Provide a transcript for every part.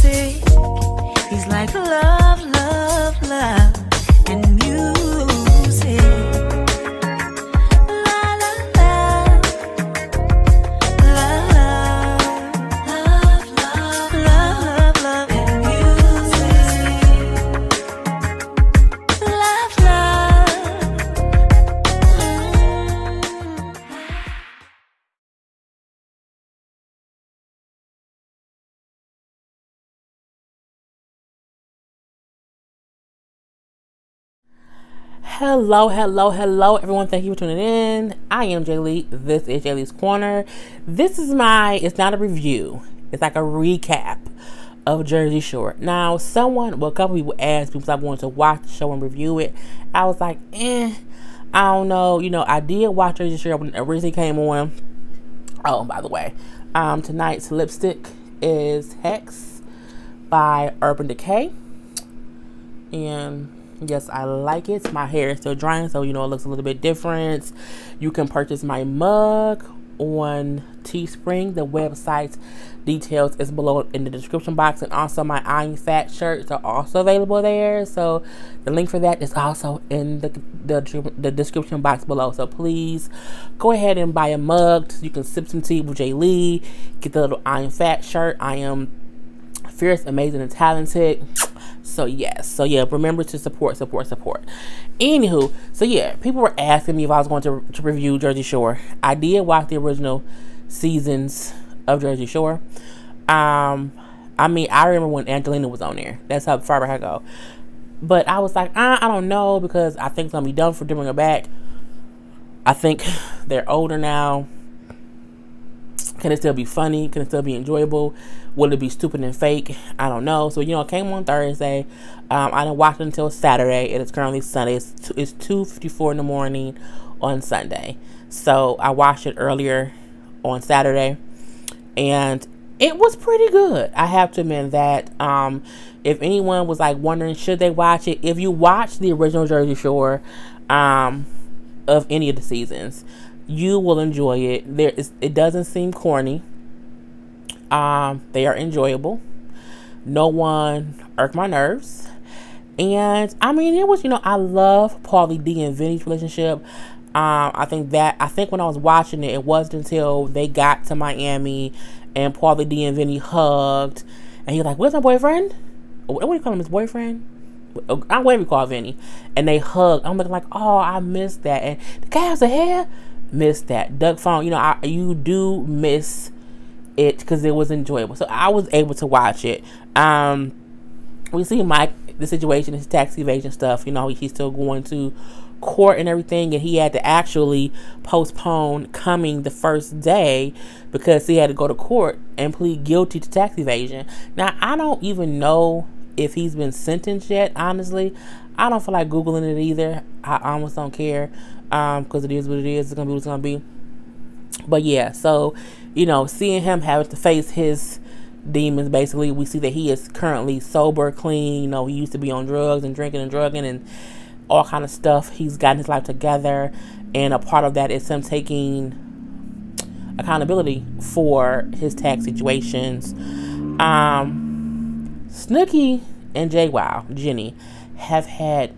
music. He's like love, love, love, and music. La la la, love, love, love, love, love, and music. Love, love. Hello, hello, hello, everyone. Thank you for tuning in. I am Jaylee. This is Jaylee's Corner. This is it's not a review. It's like a recap of Jersey Shore. Now, a couple people asked me if I wanted to watch the show and review it. I was like, I don't know. I did watch Jersey Shore when it originally came on. Oh, by the way, tonight's lipstick is Hex by Urban Decay. And yes, I like it. My hair is still drying, so it looks a little bit different. You can purchase my mug on Teespring. The website's details is below in the description box, and also my I'm Fat shirts are also available there. So the link for that is also in the description box below. So please go ahead and buy a mug so you can sip some tea with Jaylee. Get the little I'm Fat shirt. I am fierce, amazing, and talented. So yeah, remember to support. Anywho, so yeah, people were asking me if I was going to review Jersey Shore. I did watch the original seasons of Jersey Shore. I remember when Angelina was on there. That's how far back I go. But I was like, I don't know, because I think it's gonna be done for to bring her back. I think they're older now. Can it still be funny? Can it still be enjoyable? Will it be stupid and fake? I don't know. So, it came on Thursday. I didn't watch it until Saturday. It is currently Sunday. It's 2:54 in the morning on Sunday. So, I watched it earlier on Saturday. And it was pretty good. I have to admit that. If anyone was like wondering, should they watch it? If you watch the original Jersey Shore of any of the seasons, you will enjoy it. It doesn't seem corny. They are enjoyable. No one irked my nerves. And it was, I love Pauly D and Vinny's relationship. I think when I was watching it, it wasn't until they got to Miami and Pauly D and Vinny hugged, and he was like, "Where's my boyfriend?" What do you call him? His boyfriend? I'm whatever you call Vinny. And they hugged. I'm looking like, oh, I missed that. And the guy has a hair. Missed that. Duck phone. You do miss it because it was enjoyable. So I was able to watch it. We see Mike, the situation, his tax evasion stuff. He's still going to court and everything, and he had to actually postpone coming the first day because he had to go to court and plead guilty to tax evasion. Now, I don't even know if he's been sentenced yet, honestly. I don't feel like Googling it either. I almost don't care, because it is what it is. It's going to be what it's going to be. But yeah, so, seeing him having to face his demons, basically, we see that he is currently sober, clean. He used to be on drugs and drinking and drugging and all kind of stuff. He's gotten his life together, and a part of that is him taking accountability for his tax situations. Snooki and Jenny have had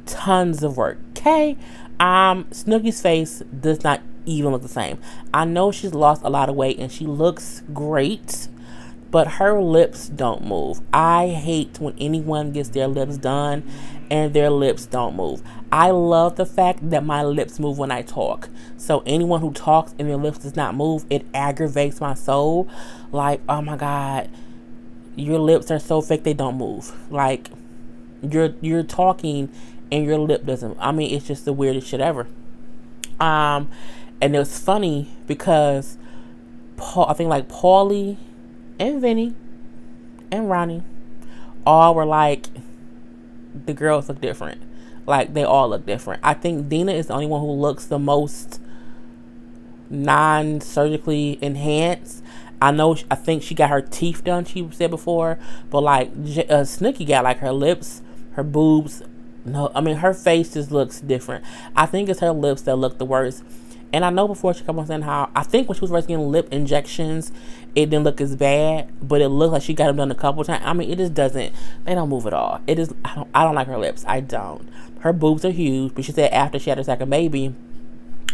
tons of work. Okay, Snooki's face does not even look the same. I know she's lost a lot of weight and she looks great, but her lips don't move. I hate when anyone gets their lips done and their lips don't move. I love the fact that my lips move when I talk. So anyone who talks and their lips does not move, it aggravates my soul. Like, oh my God, your lips are so fake they don't move. Like, you're talking and your lip doesn't. It's just the weirdest shit ever. And it was funny because I think like Pauly and Vinny and Ronnie all were like, the girls look different. Like, they all look different. I think Dina is the only one who looks the most non-surgically enhanced. I think she got her teeth done, she said before, but like Snooki got like her lips, her boobs. No, her face just looks different. I think it's her lips that look the worst. And I know before she come on saying how, I think when she was first getting lip injections, it didn't look as bad, but it looked like she got them done a couple times. I mean, it just doesn't, they don't move at all. It is, I don't like her lips. I don't. Her boobs are huge, but she said after she had her second baby,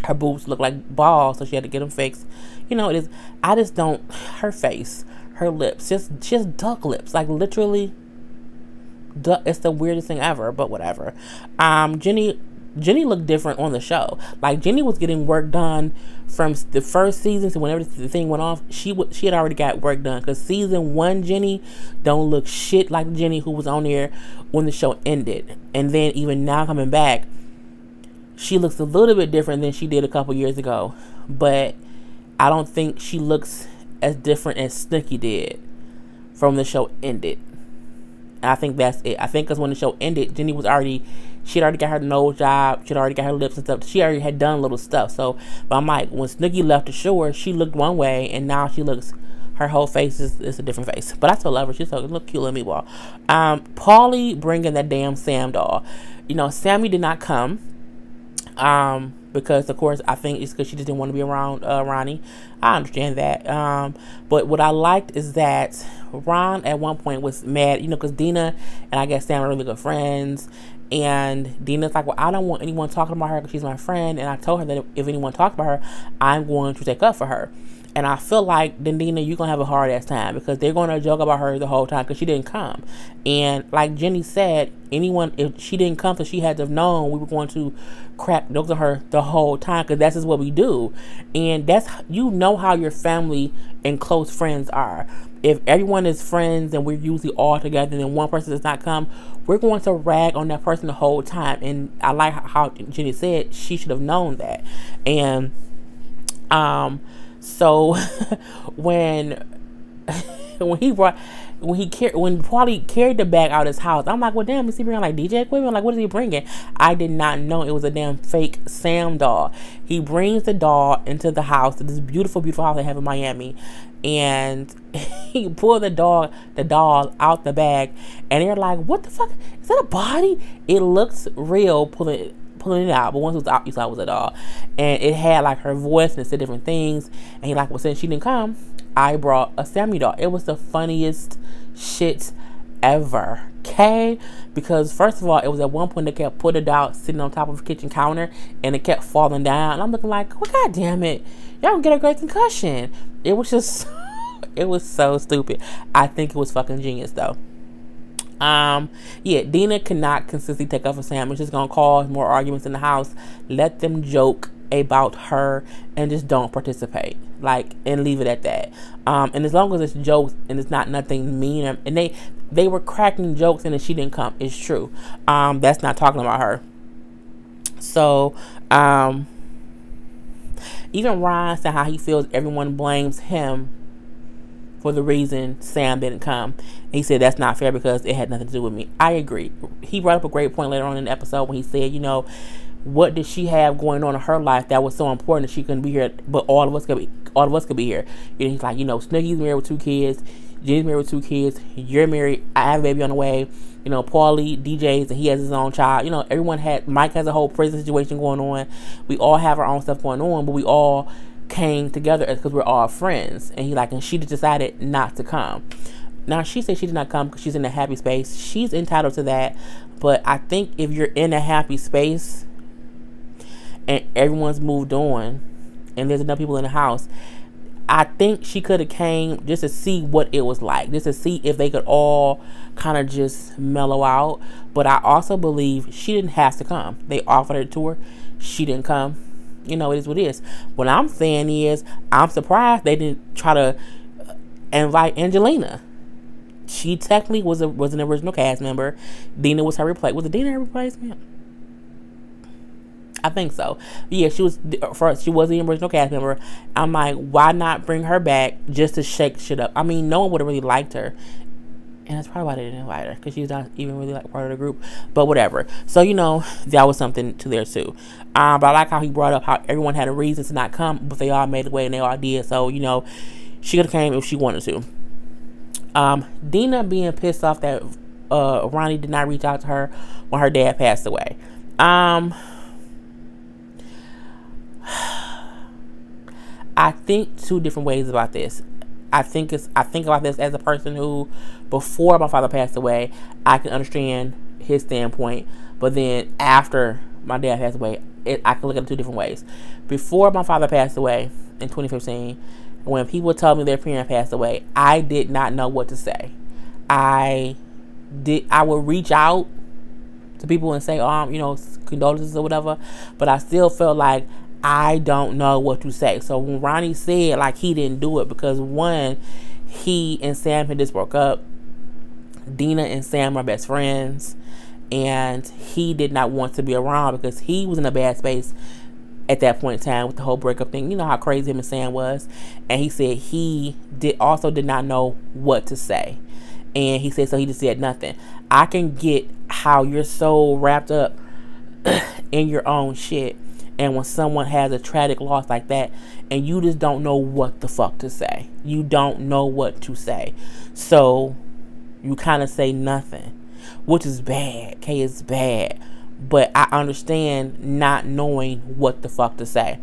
her boobs look like balls, so she had to get them fixed. You know, it is, I just don't, her face, her lips, just duck lips, like literally, it's the weirdest thing ever, but whatever. Jenny looked different on the show. Like, Jenny was getting work done from the first season to whenever the thing went off. She had already got work done, because season 1 Jenny don't look shit like Jenny who was on there when the show ended. And then even now coming back, she looks a little bit different than she did a couple years ago. But I don't think she looks as different as Snooki did from the show ended. And I think that's it. I think because when the show ended, Jenny was she'd already got her nose job. She'd already got her lips and stuff. She already had done little stuff. So, but I'm like, when Snooki left the shore, she looked one way, and now she looks, her whole face is a different face. But I still love her. She's so look cute little meatball. Paulie bringing that damn Sam doll. You know, Sammy did not come. Because of course I think it's because she just didn't want to be around Ronnie. I understand that. But what I liked is that Ron at one point was mad, you know, because Dina and I guess Sam are really good friends. And Dina's like, well, I don't want anyone talking about her because she's my friend. And I told her that if anyone talks about her, I'm going to take up for her. And I feel like, then Dina, you're going to have a hard ass time, because they're going to joke about her the whole time because she didn't come. And like Jenny said, if she didn't come, so she had to have known we were going to crack jokes on her the whole time, because that's just what we do. And that's, you know how your family and close friends are. If everyone is friends and we're usually all together and then one person does not come, we're going to rag on that person the whole time. And I like how Jenny said she should have known that. And so when Paulie carried the bag out of his house, I'm like, well, damn, is he bringing like DJ equipment? Like, what is he bringing? I did not know it was a damn fake Sam doll. He brings the doll into the house, to this beautiful, beautiful house they have in Miami, and he pulled the doll out the bag, and they're like, what the fuck? Is that a body? It looks real pulling it out, but once it was out, you saw it was a doll, and it had like her voice and it said different things. And he like, well, since she didn't come, I brought a Sammy doll. It was the funniest shit ever, okay? Because first of all, it was at one point they kept putting it out sitting on top of the kitchen counter, and it kept falling down. And I'm looking like, well, god damn it, y'all gonna get a great concussion. It was just, it was so stupid. I think it was fucking genius though. Yeah, Dina cannot consistently take up for Sam. It's just gonna cause more arguments in the house. Let them joke about her and just don't participate, like, and leave it at that. And as long as it's jokes and it's not nothing mean, and they were cracking jokes, and if she didn't come, it's true. That's not talking about her. So even Ron said how he feels everyone blames him for the reason Sam didn't come. And he said that's not fair because it had nothing to do with me. I agree. He brought up a great point later on in the episode when he said, you know, what did she have going on in her life that was so important that she couldn't be here, but all of us could be here. And he's like, you know, Snooki's married with 2 kids, Jenny's married with 2 kids, you're married, I have a baby on the way, you know, Paulie DJs and he has his own child. You know, Mike has a whole prison situation going on. We all have our own stuff going on, but we all came together because we're all friends. And and she decided not to come. Now she said she did not come because she's in a happy space. She's entitled to that. But I think if you're in a happy space and everyone's moved on and there's enough people in the house, I think she could have came just to see what it was like, just to see if they could all kind of just mellow out. But I also believe she didn't have to come. They offered her a tour. She didn't come. You know, it is what it is. What I'm saying is, I'm surprised they didn't try to invite Angelina. She technically was an original cast member. Dina was her replacement. Was it Dina her replacement? I think so. Yeah, she was the original cast member. I'm like, why not bring her back just to shake shit up? I mean, no one would have really liked her. And that's probably why they didn't invite her, because she's not even really like part of the group. But whatever. So, you know, that was something to there too. But I like how he brought up how everyone had a reason to not come, but they all made the way and they all did. So, you know, she could have came if she wanted to. Dina being pissed off that Ronnie did not reach out to her when her dad passed away. I think two different ways about this. I think about this as a person who, before my father passed away, I can understand his standpoint, but then after my dad passed away, I can look at it two different ways. Before my father passed away in 2015, when people told me their parent passed away, I did not know what to say. I would reach out to people and say, condolences or whatever, but I still felt like I don't know what to say. So when Ronnie said like he didn't do it because, one, he and Sam had just broke up. Dina and Sam are best friends, and he did not want to be around because he was in a bad space at that point in time with the whole breakup thing. You know how crazy him and Sam was, and he said he did not know what to say, and he said so he just said nothing. I can get how you're so wrapped up in your own shit, and when someone has a tragic loss like that and you just don't know what the fuck to say, you don't know what to say, so you kind of say nothing, which is bad. Okay, it's bad, but I understand not knowing what the fuck to say.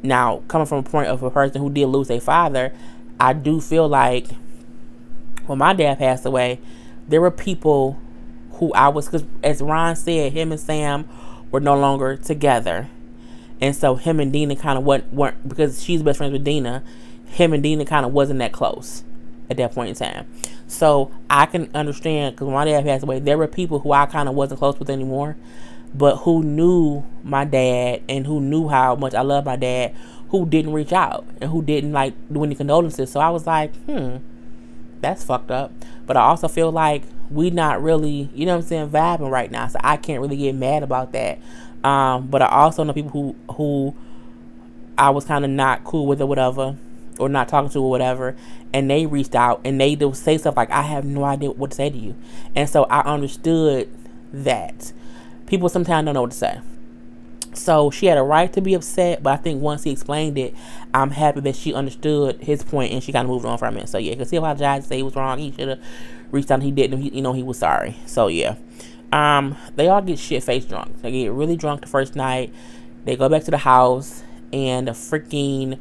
Now, coming from a point of a person who did lose a father, I do feel like when my dad passed away, there were people who because as Ron said, him and Sam were no longer together. And so him and Dina kind of weren't, because she's best friends with Dina, him and Dina kind of wasn't that close at that point in time. So I can understand, because when my dad passed away, there were people who I kind of wasn't close with anymore, but who knew my dad and who knew how much I love my dad, who didn't reach out and who didn't like do any condolences. So I was like, that's fucked up. But I also feel like we not really, vibing right now. So I can't really get mad about that. But I also know people who I was kind of not cool with or whatever, or not talking to or whatever, and they reached out and they do say stuff like, I have no idea what to say to you. And so I understood that people sometimes don't know what to say. So she had a right to be upset, but I think once he explained it, I'm happy that she understood his point and she kind of moved on from it. So yeah, because he apologized, say he was wrong, he should have reached out and he didn't, he was sorry. So yeah. They all get shit-faced drunk. They get really drunk the first night. They go back to the house, and the freaking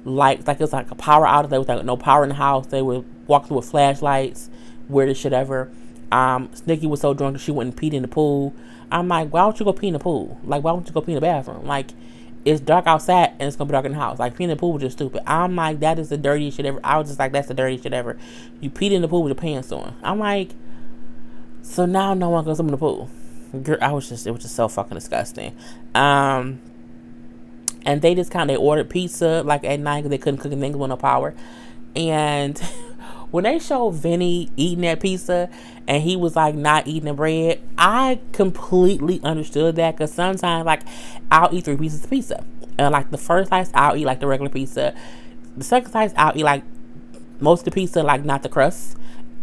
lights, like it's like a power outage. There was like no power in the house. They were walking with flashlights, weirdest shit ever. Snicky was so drunk that she went and peed in the pool. I'm like, why don't you go pee in the pool? Like, why don't you go pee in the bathroom? Like, it's dark outside, and it's gonna be dark in the house. Like, peeing in the pool was just stupid. I'm like, that is the dirtiest shit ever. I was just like, that's the dirtiest shit ever. You peed in the pool with your pants on. I'm like, so now no one goes in the pool. Girl, it was just so fucking disgusting. And they just they ordered pizza like at night because they couldn't cook anything with no power. And when they showed Vinny eating that pizza and he was like not eating the bread, I completely understood that, because sometimes like I'll eat 3 pieces of pizza, and like the first slice I'll eat like the regular pizza, the second slice I'll eat like most of the pizza, like not the crust.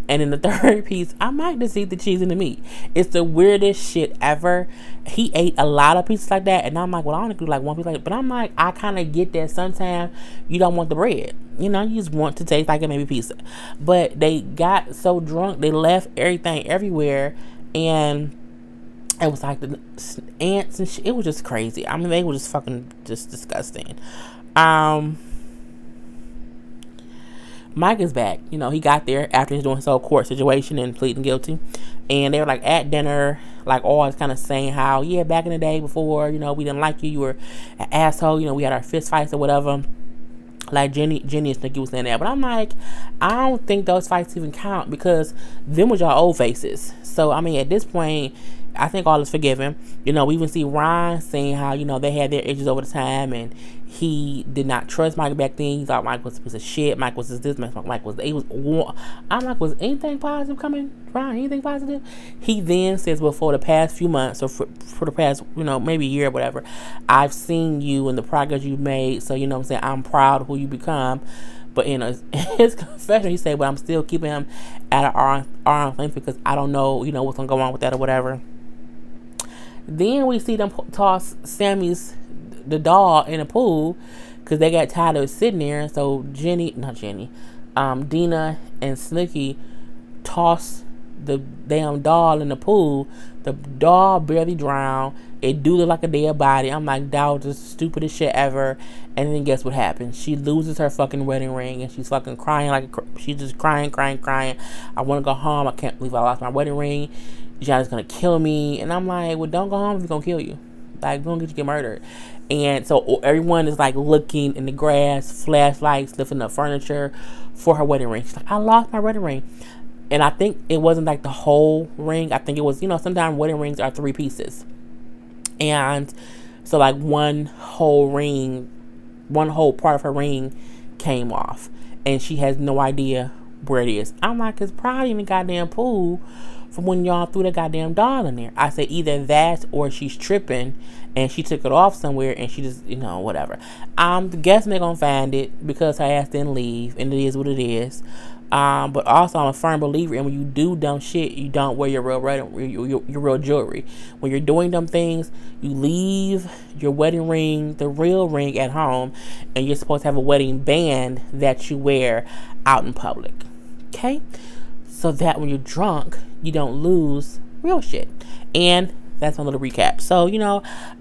And in the third piece, I might just eat the cheese and the meat. It's the weirdest shit ever. He ate a lot of pieces like that. And I'm like, well, I only do like one piece like that. But I'm like, I kind of get that sometimes you don't want the bread. You just want to taste like a maybe pizza. But they got so drunk, they left everything everywhere. And it was like the ants and shit. It was just crazy. I mean, they were just fucking just disgusting. Mike is back. He got there after he's doing his whole court situation and pleading guilty. And they were like at dinner, like always kind of saying how, yeah, back in the day before, we didn't like you. You were an asshole. We had our fist fights or whatever. Like Jenny and Snooki was saying that. But I'm like, I don't think those fights even count, because them was y'all old faces. So, I mean, at this point, I think all is forgiven. We even see Ron saying how, they had their issues over the time, and he did not trust Mike back then. He thought Mike was a piece of shit. Mike was this. Mike was, I'm like, was anything positive coming, Ron? Anything positive? He then says, well, for the past few months, or for the past, maybe a year or whatever, I've seen you and the progress you've made. So, what I'm saying, I'm proud of who you become. But in his confession, he said, well, I'm still keeping him at an arm's length because I don't know, what's going to go on with that or whatever. Then we see them toss the dog in a pool because they got tired of sitting there. So Dina and Snooki toss the damn doll in the pool. The doll barely drowned. It do look like a dead body. I'm like, that was the stupidest shit ever. And then guess what happens? She loses her fucking wedding ring, and she's fucking crying she's just crying. I want to go home. I can't believe I lost my wedding ring. Johnny's gonna kill me. And I'm like, well, don't go home if he's gonna kill you. Like, we're gonna get murdered. And so everyone is like looking in the grass, flashlights, lifting up furniture for her wedding ring. She's like, I lost my wedding ring. And I think it wasn't like the whole ring. I think it was, sometimes wedding rings are 3 pieces. And so like one whole part of her ring came off. And she has no idea where it is. I'm like, it's probably in the goddamn pool from when y'all threw the goddamn doll in there. I say either that or she's tripping and she took it off somewhere and she just, whatever. I'm guessing they're gonna find it because her ass didn't leave, and it is what it is. But also I'm a firm believer in when you do dumb shit, you don't wear your real jewelry. When you're doing dumb things, you leave your wedding ring, the real ring, at home, and you're supposed to have a wedding band that you wear out in public. Okay? So that when you're drunk, you don't lose real shit. And that's my little recap. So,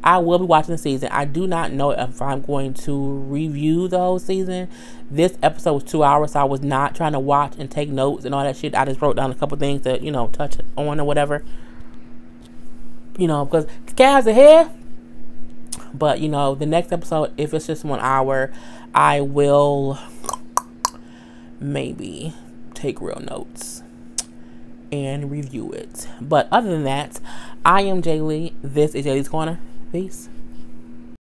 I will be watching the season. I do not know if I'm going to review the whole season. This episode was 2 hours, so I was not trying to watch and take notes and all that shit. I just wrote down a couple things to, touch on or whatever. Because scabs ahead. But, the next episode, if it's just 1 hour, I will maybe take real notes and review it. But other than that, I am Jay Lee. This is Jay Lee's Corner. Peace.